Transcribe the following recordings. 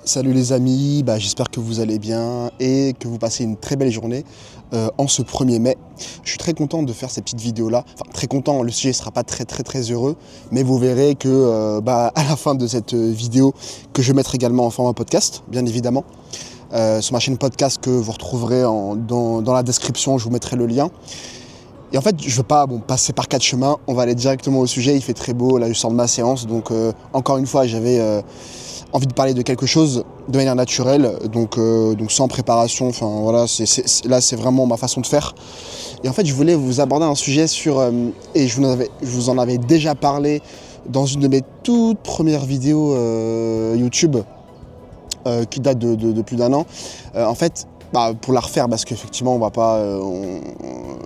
Salut les amis, j'espère que vous allez bien et que vous passez une très belle journée en ce 1er mai. Je suis très content de faire cette petite vidéo là, enfin très content, le sujet ne sera pas très heureux, mais vous verrez que à la fin de cette vidéo, que je vais mettre également en format podcast, bien évidemment, sur ma chaîne podcast que vous retrouverez dans la description, je vous mettrai le lien. Et en fait, je ne veux pas passer par 4 chemins, on va aller directement au sujet, il fait très beau, là je sors de ma séance, donc encore une fois j'avais envie de parler de quelque chose de manière naturelle, donc sans préparation, enfin voilà, là c'est vraiment ma façon de faire. Et en fait je voulais vous aborder un sujet et je vous en avais déjà parlé dans une de mes toutes premières vidéos YouTube qui date de plus d'1 an. En fait, pour la refaire, parce qu'effectivement on va pas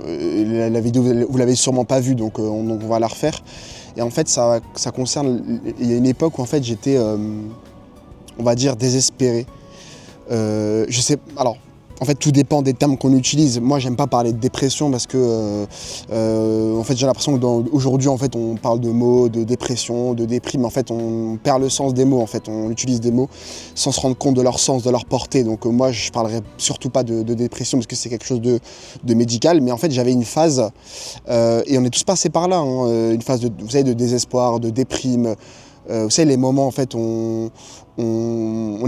la vidéo vous l'avez sûrement pas vue, donc on va la refaire. Et en fait ça concerne, il y a une époque où en fait j'étais on va dire désespéré. Je sais, alors en fait tout dépend des termes qu'on utilise. Moi j'aime pas parler de dépression parce que en fait j'ai l'impression qu'aujourd'hui en fait on parle de mots, de dépression, de déprime, mais en fait on perd le sens des mots, en fait on utilise des mots sans se rendre compte de leur sens, de leur portée. Donc moi je parlerai surtout pas de dépression parce que c'est quelque chose de médical, mais en fait j'avais une phase et on est tous passés par là, hein, une phase vous savez, de désespoir, de déprime. Vous savez, les moments en fait on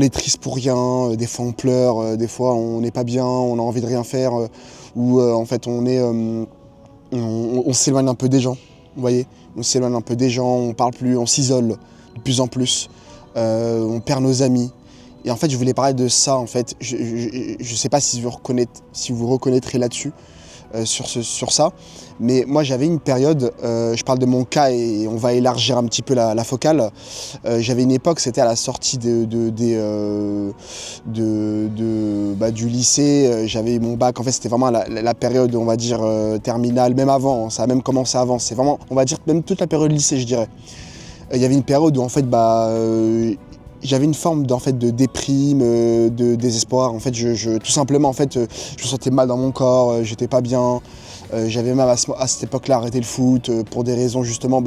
est triste pour rien, des fois on pleure, des fois on n'est pas bien, on a envie de rien faire, ou en fait on s'éloigne un peu des gens, vous voyez, on s'éloigne un peu des gens, on parle plus, on s'isole de plus en plus, on perd nos amis. Et en fait je voulais parler de ça en fait, je sais pas si vous reconnaîtrez là-dessus. Sur ça, mais moi j'avais une période, je parle de mon cas et on va élargir un petit peu la focale. J'avais une époque, c'était à la sortie du lycée, j'avais mon bac, en fait c'était vraiment la période on va dire terminale, même avant, hein, ça a même commencé avant, c'est vraiment on va dire même toute la période lycée je dirais. Il y avait une période où en fait j'avais une forme de déprime, de désespoir. En fait, tout simplement, en fait, je me sentais mal dans mon corps, j'étais pas bien. J'avais même à cette époque-là arrêté le foot pour des raisons justement,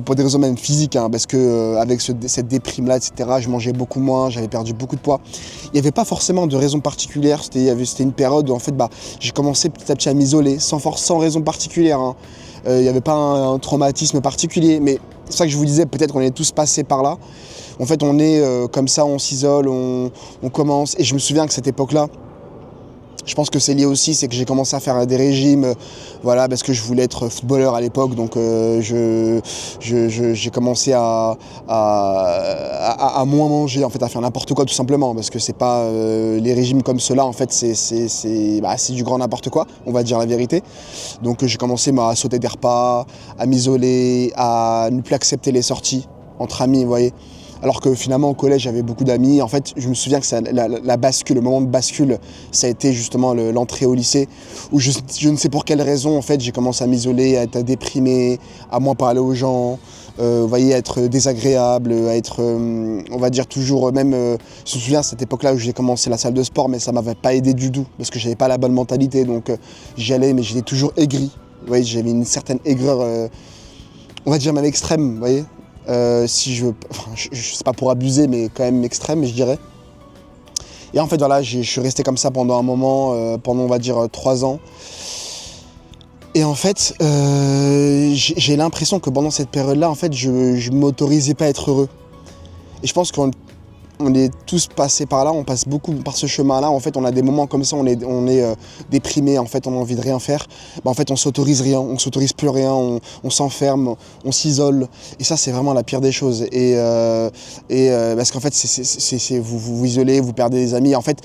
pour des raisons même physiques, hein, parce que avec cette déprime-là, etc., je mangeais beaucoup moins, j'avais perdu beaucoup de poids. Il n'y avait pas forcément de raison particulière. C'était une période où en fait, j'ai commencé petit à petit à m'isoler, sans raison particulière, hein. Il n'y avait pas un traumatisme particulier, mais c'est ça que je vous disais, peut-être qu'on est tous passés par là. En fait, on est comme ça, on s'isole, on commence. Et je me souviens que cette époque-là, je pense que c'est lié aussi, c'est que j'ai commencé à faire des régimes, voilà, parce que je voulais être footballeur à l'époque, donc j'ai commencé à moins manger, en fait, à faire n'importe quoi tout simplement, parce que c'est pas les régimes comme ceux-là, en fait, c'est du grand n'importe quoi, on va dire la vérité. Donc j'ai commencé à sauter des repas, à m'isoler, à ne plus accepter les sorties entre amis, vous voyez. Alors que finalement au collège j'avais beaucoup d'amis. En fait je me souviens que la bascule, le moment de bascule, ça a été justement l'entrée au lycée où je ne sais pour quelle raison en fait j'ai commencé à m'isoler, à être déprimé, à moins parler aux gens, vous voyez, à être désagréable, à être on va dire toujours même je me souviens à cette époque-là où j'ai commencé la salle de sport, mais ça m'avait pas aidé du tout parce que j'avais pas la bonne mentalité, donc j'y allais mais j'étais toujours aigri. Vous voyez, j'avais une certaine aigreur on va dire même extrême, vous voyez. Si je sais pas pour abuser, mais quand même extrême, je dirais. Et en fait, voilà, je suis resté comme ça pendant un moment, pendant on va dire 3 ans. Et en fait, j'ai l'impression que pendant cette période-là, en fait, je m'autorisais pas à être heureux. Et je pense qu'on est tous passés par là, on passe beaucoup par ce chemin-là. En fait, on a des moments comme ça, on est déprimé, en fait, on a envie de rien faire. En fait, on s'autorise rien, on s'autorise plus rien, on s'enferme, on s'isole. Et ça, c'est vraiment la pire des choses. Parce qu'en fait, vous isolez, vous perdez des amis. En fait,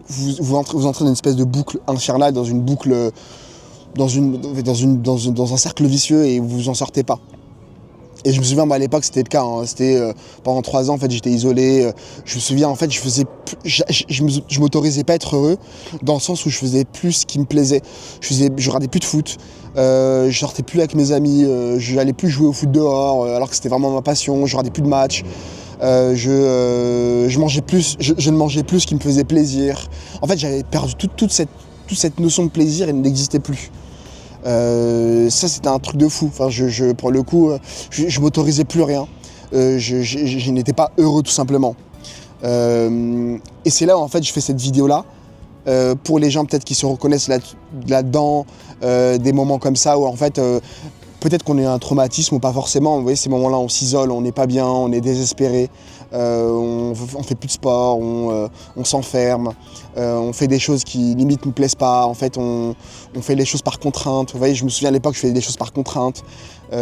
vous entrez dans une espèce de boucle infernale, dans une boucle, dans un cercle vicieux et vous en sortez pas. Et je me souviens, à l'époque, c'était le cas, hein. C'était pendant 3 ans, en fait, j'étais isolé. Je me souviens, en fait, je m'autorisais pas à être heureux, dans le sens où je faisais plus ce qui me plaisait. Je regardais plus de foot, je sortais plus avec mes amis, je n'allais plus jouer au foot dehors, alors que c'était vraiment ma passion. Je regardais plus de matchs. Je mangeais plus, je ne mangeais plus ce qui me faisait plaisir. En fait, j'avais perdu toute cette notion de plaisir, elle n'existait plus. Ça c'était un truc de fou, enfin, pour le coup je m'autorisais plus rien, je n'étais pas heureux tout simplement. Et c'est là où en fait je fais cette vidéo-là. Pour les gens peut-être qui se reconnaissent là-dedans, des moments comme ça où en fait peut-être qu'on a un traumatisme ou pas forcément. Vous voyez, ces moments-là, on s'isole, on n'est pas bien, on est désespéré, on fait plus de sport, on s'enferme, on fait des choses qui limite nous plaisent pas. En fait, on fait les choses par contrainte. Vous voyez, je me souviens à l'époque, je faisais des choses par contrainte. En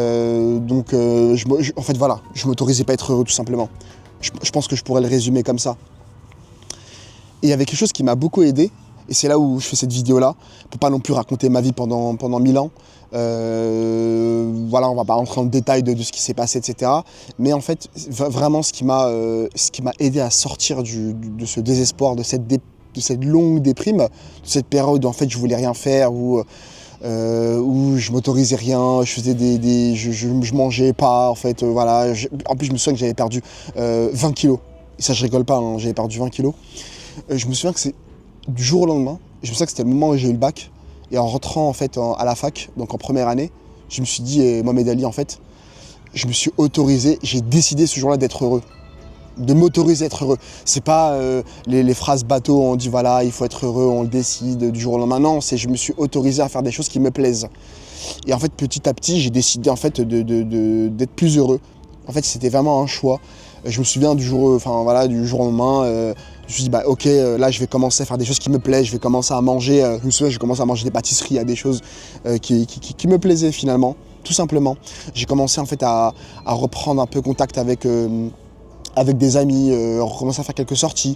fait, voilà, je m'autorisais pas à être heureux tout simplement. Je pense que je pourrais le résumer comme ça. Et il y avait quelque chose qui m'a beaucoup aidé, et c'est là où je fais cette vidéo-là, pour pas non plus raconter ma vie pendant 1000 ans. Voilà, on va pas rentrer dans le détail de ce qui s'est passé, etc. Mais en fait, vraiment, ce qui m'a aidé à sortir de ce désespoir, de cette longue déprime, de cette période où en fait je voulais rien faire, où je m'autorisais rien, je faisais je mangeais pas, en fait, voilà. En plus, je me souviens que j'avais perdu 20 kilos. Et ça, je rigole pas, hein, j'avais perdu 20 kilos. Je me souviens que c'est du jour au lendemain, je me souviens que c'était le moment où j'ai eu le bac, et en rentrant en fait à la fac, donc en première année, je me suis dit, Mohamed Ali en fait, je me suis autorisé, j'ai décidé ce jour-là d'être heureux, de m'autoriser à être heureux. C'est pas les phrases bateau, on dit voilà, il faut être heureux, on le décide du jour au lendemain. Non, c'est je me suis autorisé à faire des choses qui me plaisent. Et en fait, petit à petit, j'ai décidé en fait d'être plus heureux. En fait, c'était vraiment un choix. Je me souviens du jour au lendemain, je me suis dit, bah ok, là je vais commencer à faire des choses qui me plaisent, je vais commencer à manger, je me souviens, j'ai commencé à manger des pâtisseries, à des choses qui me plaisaient finalement, tout simplement. J'ai commencé en fait à reprendre un peu contact avec des amis, recommencer à faire quelques sorties,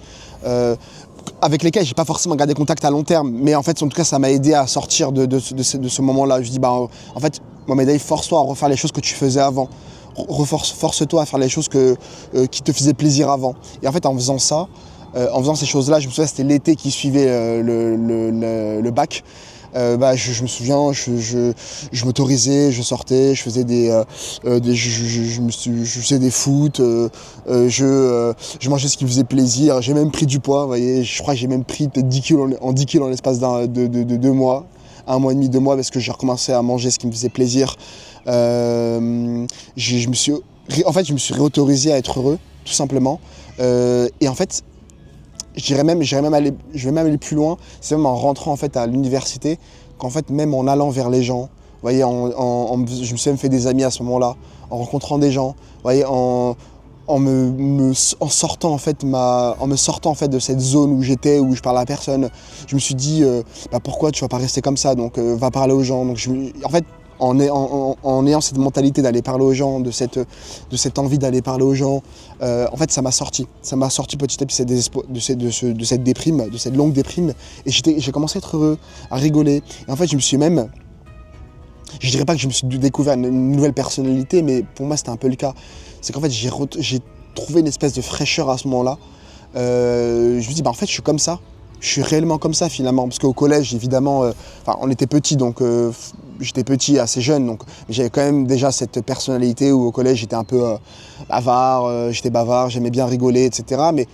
avec lesquels j'ai pas forcément gardé contact à long terme, mais en fait, en tout cas, ça m'a aidé à sortir de ce moment-là. Je dis, bah en fait, Mohamed Ali, force-toi à refaire les choses que tu faisais avant. Force-toi à faire les choses qui te faisaient plaisir avant. Et en fait, en faisant ça, en faisant ces choses-là, je me souviens, c'était l'été qui suivait le bac. Je me souviens, je m'autorisais, je sortais, je faisais je faisais des foot, je mangeais ce qui me faisait plaisir. J'ai même pris du poids, vous voyez, je crois que j'ai même pris peut-être 10 kilos en 10 kilos en l'espace de 2 mois, 1 mois et demi, 2 mois, parce que j'ai recommencé à manger ce qui me faisait plaisir. Je me suis réautorisé à être heureux, tout simplement. Et en fait, je vais même aller plus loin, c'est même en rentrant en fait à l'université, qu'en fait même en allant vers les gens, vous voyez, je me suis même fait des amis à ce moment-là, en rencontrant des gens, vous voyez, en sortant en fait de cette zone où j'étais, où je parlais à personne, je me suis dit pourquoi tu vas pas rester comme ça, donc va parler aux gens. Donc en fait, en ayant cette mentalité d'aller parler aux gens, de cette envie d'aller parler aux gens, en fait ça m'a sorti petit à petit de cette déprime, de cette longue déprime, et j'ai commencé à être heureux, à rigoler, et en fait je dirais pas que je me suis découvert une nouvelle personnalité, mais pour moi c'était un peu le cas. C'est qu'en fait j'ai trouvé une espèce de fraîcheur à ce moment-là. Je me suis dit en fait je suis comme ça. Je suis réellement comme ça finalement, parce qu'au collège évidemment, on était petits, donc j'étais petit, assez jeune, donc j'avais quand même déjà cette personnalité où au collège j'étais un peu bavard, j'aimais bien rigoler, etc. Mais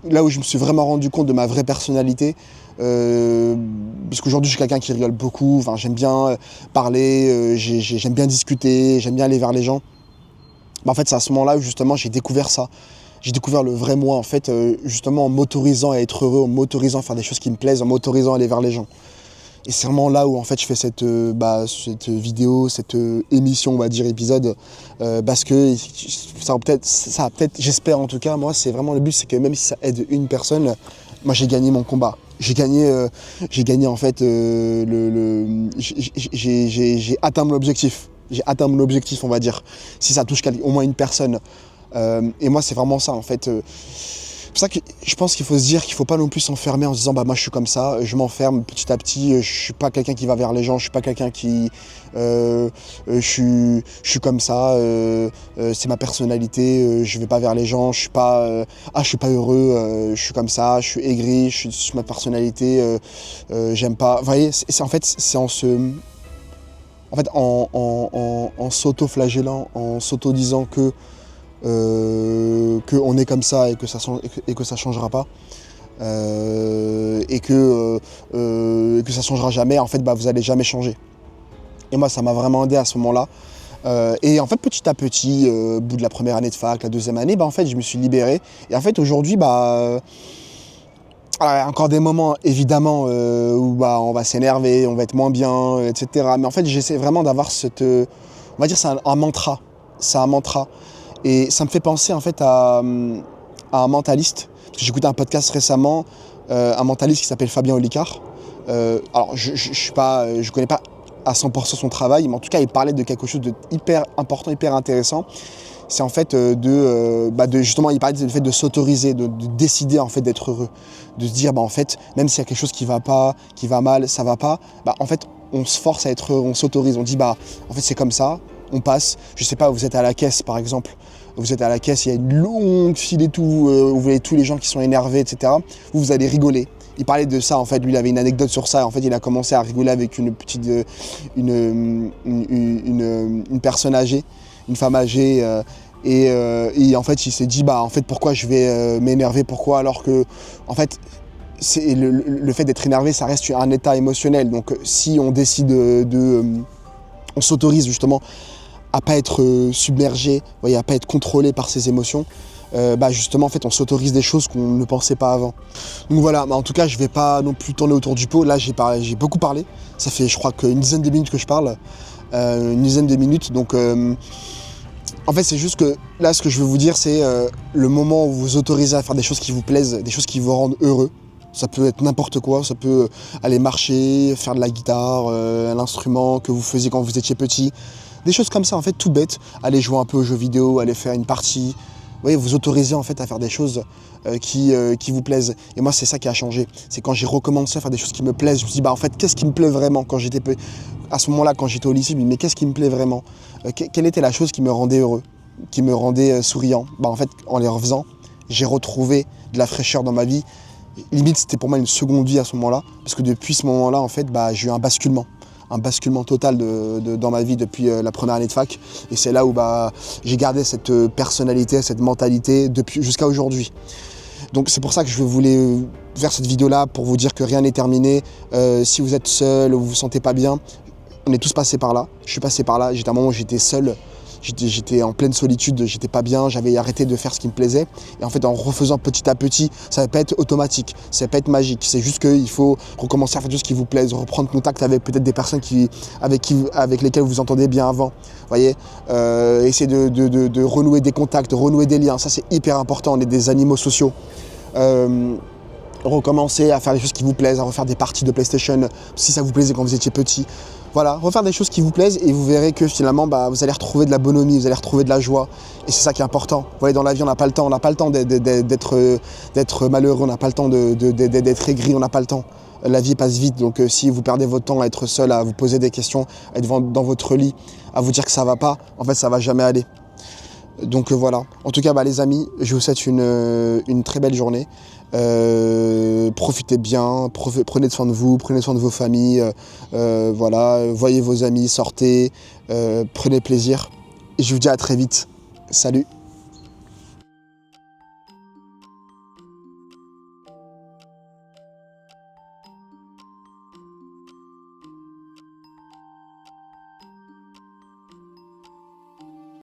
là où je me suis vraiment rendu compte de ma vraie personnalité, parce qu'aujourd'hui je suis quelqu'un qui rigole beaucoup, j'aime bien parler, j'aime bien discuter, j'aime bien aller vers les gens. En fait c'est à ce moment-là où justement j'ai découvert ça. J'ai découvert le vrai moi en fait, justement en m'autorisant à être heureux, en m'autorisant à faire des choses qui me plaisent, en m'autorisant à aller vers les gens. Et c'est vraiment là où en fait je fais cette vidéo, cette émission, on va dire épisode, parce que ça va peut-être, j'espère en tout cas, moi c'est vraiment le but, c'est que même si ça aide une personne, moi j'ai gagné mon combat. J'ai gagné en fait, j'ai atteint mon objectif. J'ai atteint mon objectif, on va dire, si ça touche au moins une personne. Et moi c'est vraiment ça en fait. C'est pour ça que je pense qu'il faut se dire qu'il ne faut pas non plus s'enfermer en se disant moi je suis comme ça, je m'enferme petit à petit, je ne suis pas quelqu'un qui va vers les gens, je ne suis pas quelqu'un qui... je suis comme ça, c'est ma personnalité, je ne vais pas vers les gens, je ne suis pas... je suis pas heureux, je suis comme ça, je suis aigri, je suis ma personnalité, j'aime pas... Vous voyez, en fait c'est en se... En fait, en s'auto-flagellant, en s'auto-disant qu'on est comme ça et que ça changera pas, et que ça changera jamais, en fait, vous allez jamais changer. Et moi, ça m'a vraiment aidé à ce moment-là Et en fait, petit à petit, au bout de la première année de fac, la deuxième année, en fait, je me suis libéré. Et en fait, aujourd'hui, encore des moments, évidemment, où on va s'énerver, on va être moins bien, etc. Mais en fait, j'essaie vraiment d'avoir on va dire, c'est un mantra. C'est un mantra. Et ça me fait penser, en fait, à un mentaliste. Parce que j'ai écouté un podcast récemment, un mentaliste qui s'appelle Fabien Olicard. Alors, je connais pas à 100% son travail, mais en tout cas, il parlait de quelque chose de hyper important, hyper intéressant. C'est en fait justement, il parlait du fait de s'autoriser, de décider en fait d'être heureux, de se dire en fait, même s'il y a quelque chose qui va pas, qui va mal, ça va pas, en fait, on se force à être heureux, on s'autorise, on dit en fait c'est comme ça, on passe. Je sais pas, vous êtes à la caisse par exemple, vous êtes à la caisse, il y a une longue file et tout, vous voyez tous les gens qui sont énervés, etc. Vous allez rigoler. Il parlait de ça en fait, lui il avait une anecdote sur ça. En fait, il a commencé à rigoler avec une personne âgée, une femme âgée, et en fait il s'est dit en fait pourquoi je vais m'énerver, pourquoi, alors que en fait c'est le fait d'être énervé, ça reste un état émotionnel. Donc si on décide on s'autorise justement à pas être submergé, voyez, à pas être contrôlé par ses émotions, justement en fait on s'autorise des choses qu'on ne pensait pas avant. Donc voilà, en tout cas je vais pas non plus tourner autour du pot. Là j'ai beaucoup parlé, ça fait je crois qu'une dizaine de minutes que je parle, une dizaine de minutes. Donc en fait c'est juste que là ce que je veux vous dire c'est le moment où vous vous autorisez à faire des choses qui vous plaisent, des choses qui vous rendent heureux. Ça peut être n'importe quoi, ça peut aller marcher, faire de la guitare, l'instrument que vous faisiez quand vous étiez petit. Des choses comme ça, en fait, tout bête. Aller jouer un peu aux jeux vidéo, aller faire une partie. Vous voyez, vous autorisez en fait à faire des choses qui vous plaisent. Et moi, c'est ça qui a changé. C'est quand j'ai recommencé à faire des choses qui me plaisent. Je me suis dit, en fait, qu'est-ce qui me plaît vraiment quand j'étais à ce moment-là, quand j'étais au lycée, je me dis, mais qu'est-ce qui me plaît vraiment quelle était la chose qui me rendait heureux, qui me rendait souriant. En fait, en les refaisant, j'ai retrouvé de la fraîcheur dans ma vie. Limite, c'était pour moi une seconde vie à ce moment-là. Parce que depuis ce moment-là, en fait, j'ai eu un basculement total dans ma vie depuis la première année de fac. Et c'est là où j'ai gardé cette personnalité, cette mentalité jusqu'à aujourd'hui. Donc c'est pour ça que je voulais faire cette vidéo-là, pour vous dire que rien n'est terminé. Si vous êtes seul ou vous vous sentez pas bien, on est tous passés par là. Je suis passé par là. J'étais à un moment où j'étais seul. J'étais en pleine solitude, j'étais pas bien, j'avais arrêté de faire ce qui me plaisait. Et en fait, en refaisant petit à petit, ça va pas être automatique, ça va pas être magique. C'est juste qu'il faut recommencer à faire des choses qui vous plaisent, reprendre contact avec peut-être des personnes avec lesquelles vous vous entendez bien avant. Vous voyez, essayer de renouer des contacts, de renouer des liens. Ça, c'est hyper important. On est des animaux sociaux. Recommencer à faire des choses qui vous plaisent, à refaire des parties de PlayStation si ça vous plaisait quand vous étiez petit. Voilà, refaire des choses qui vous plaisent et vous verrez que finalement vous allez retrouver de la bonhomie, vous allez retrouver de la joie. Et c'est ça qui est important. Vous voyez, dans la vie, on n'a pas le temps, d'être malheureux, on n'a pas le temps d'être aigri, on n'a pas le temps. La vie passe vite, donc si vous perdez votre temps à être seul, à vous poser des questions, à être dans votre lit, à vous dire que ça va pas, en fait ça va jamais aller. Donc voilà. En tout cas, les amis, je vous souhaite une très belle journée. Profitez bien, prenez soin de vous, prenez soin de vos familles. Voilà, voyez vos amis, sortez, prenez plaisir. Et je vous dis à très vite. Salut!